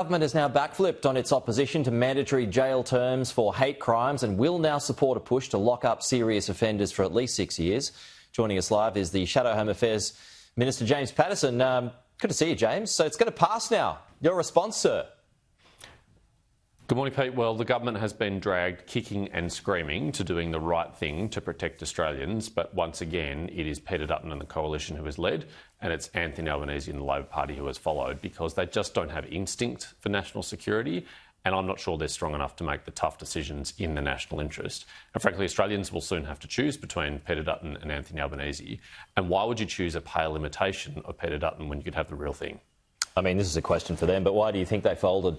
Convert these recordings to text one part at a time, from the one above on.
Government has now backflipped on its opposition to mandatory jail terms for hate crimes and will now support a push to lock up serious offenders for at least 6 years. Joining us live is the Shadow Home Affairs Minister, James Patterson. Good to see you, James. So it's going to pass now. Your response, sir? Good morning, Pete. Well, the government has been dragged kicking and screaming to doing the right thing to protect Australians, but once again, it is Peter Dutton and the coalition who has led, and it's Anthony Albanese and the Labor Party who has followed, because they just don't have instinct for national security, and I'm not sure they're strong enough to make the tough decisions in the national interest. And frankly, Australians will soon have to choose between Peter Dutton and Anthony Albanese, and why would you choose a pale imitation of Peter Dutton when you could have the real thing? I mean, this is a question for them, but why do you think they folded?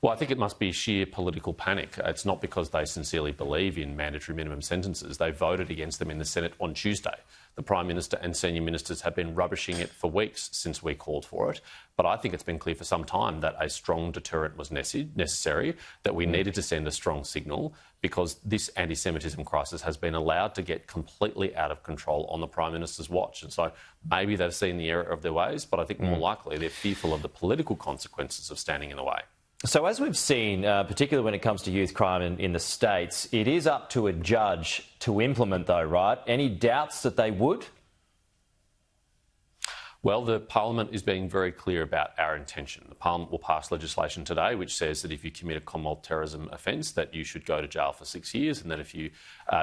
Well, I think it must be sheer political panic. It's not because they sincerely believe in mandatory minimum sentences. They voted against them in the Senate on Tuesday. The Prime Minister and senior ministers have been rubbishing it for weeks since we called for it. But I think it's been clear for some time that a strong deterrent was necessary, that we needed to send a strong signal, because this anti-Semitism crisis has been allowed to get completely out of control on the Prime Minister's watch. And so maybe they've seen the error of their ways, but I think more likely they're fearful of the political consequences of standing in the way. So as we've seen, particularly when it comes to youth crime in the States, it is up to a judge to implement, though, right? Any doubts that they would? Well, the Parliament is being very clear about our intention. The Parliament will pass legislation today which says that if you commit a Commonwealth terrorism offence, that you should go to jail for 6 years, and that if you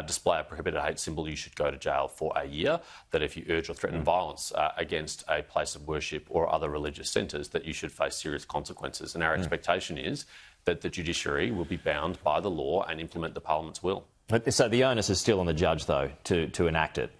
display a prohibited hate symbol, you should go to jail for a year, that if you urge or threaten violence against a place of worship or other religious centres, that you should face serious consequences. And our expectation is that the judiciary will be bound by the law and implement the Parliament's will. So the onus is still on the judge, though, to enact it?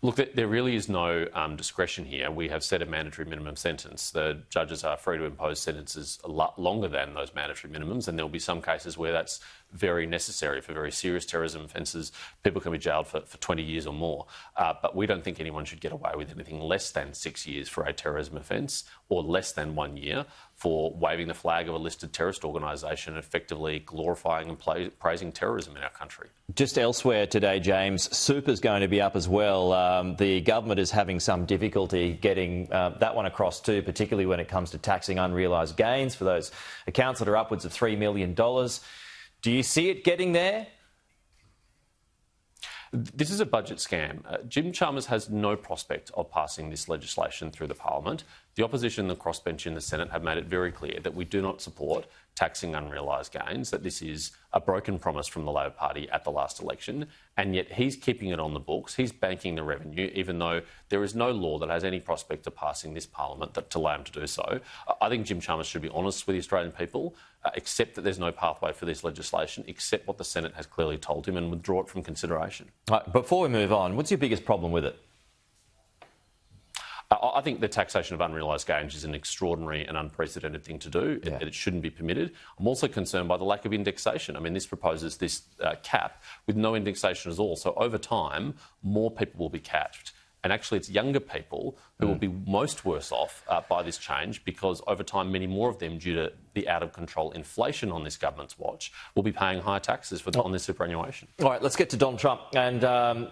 Look, there really is no discretion here. We have set a mandatory minimum sentence. The judges are free to impose sentences a lot longer than those mandatory minimums, and there will be some cases where that's very necessary. For very serious terrorism offences, people can be jailed for 20 years or more. But we don't think anyone should get away with anything less than 6 years for a terrorism offence, or less than 1 year for waving the flag of a listed terrorist organisation, effectively glorifying and praising terrorism in our country. Just elsewhere today, James, Super's going to be up as well. The government is having some difficulty getting that one across too, particularly when it comes to taxing unrealised gains for those accounts that are upwards of $3 million. Do you see it getting there? This is a budget scam. Jim Chalmers has no prospect of passing this legislation through the Parliament. The opposition and the crossbench in the Senate have made it very clear that we do not support taxing unrealised gains, that this is a broken promise from the Labor Party at the last election, and yet he's keeping it on the books. He's banking the revenue, even though there is no law that has any prospect of passing this Parliament to allow him to do so. I think Jim Chalmers should be honest with the Australian people, accept that there's no pathway for this legislation, accept what the Senate has clearly told him, and withdraw it from consideration. Right, before we move on, what's your biggest problem with it? I think the taxation of unrealised gains is an extraordinary and unprecedented thing to do. Yeah. It shouldn't be permitted. I'm also concerned by the lack of indexation. I mean, this proposes this cap with no indexation at all. So over time, more people will be capped. And actually, it's younger people who will be most worse off by this change, because over time, many more of them, due to the out-of-control inflation on this government's watch, will be paying higher taxes on this superannuation. All right, let's get to Donald Trump. And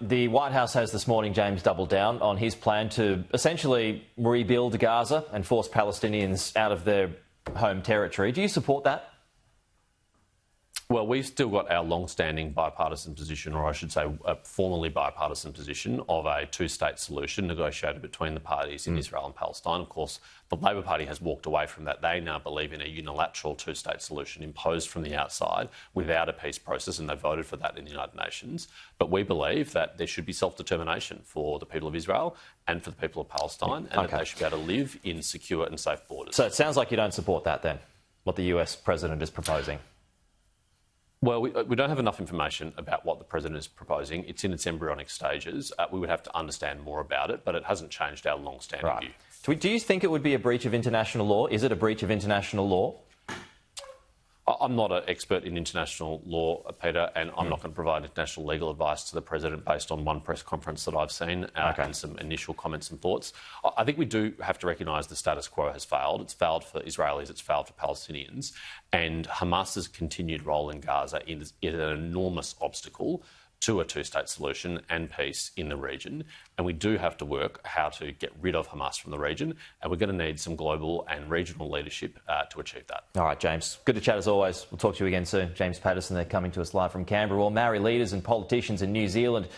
the White House has this morning, James, doubled down on his plan to essentially rebuild Gaza and force Palestinians out of their home territory. Do you support that? Well, we've still got our long-standing bipartisan position, or I should say a formally bipartisan position, of a two-state solution negotiated between the parties in Israel and Palestine. Of course, the Labor Party has walked away from that. They now believe in a unilateral two-state solution imposed from the outside without a peace process, and they voted for that in the United Nations. But we believe that there should be self-determination for the people of Israel and for the people of Palestine, and that they should be able to live in secure and safe borders. So it sounds like you don't support that then, what the US president is proposing. Well, we don't have enough information about what the President is proposing. It's in its embryonic stages. We would have to understand more about it, but it hasn't changed our long-standing view. Do you think it would be a breach of international law? Is it a breach of international law? I'm not an expert in international law, Peter, and I'm not going to provide international legal advice to the President based on one press conference that I've seen and some initial comments and thoughts. I think we do have to recognise the status quo has failed. It's failed for Israelis, it's failed for Palestinians, and Hamas's continued role in Gaza is an enormous obstacle. to a two-state solution and peace in the region. And we do have to work how to get rid of Hamas from the region, and we're going to need some global and regional leadership to achieve that. All right, James. Good to chat as always. We'll talk to you again soon. James Patterson, they're coming to us live from Canberra. Well, Maori leaders and politicians in New Zealand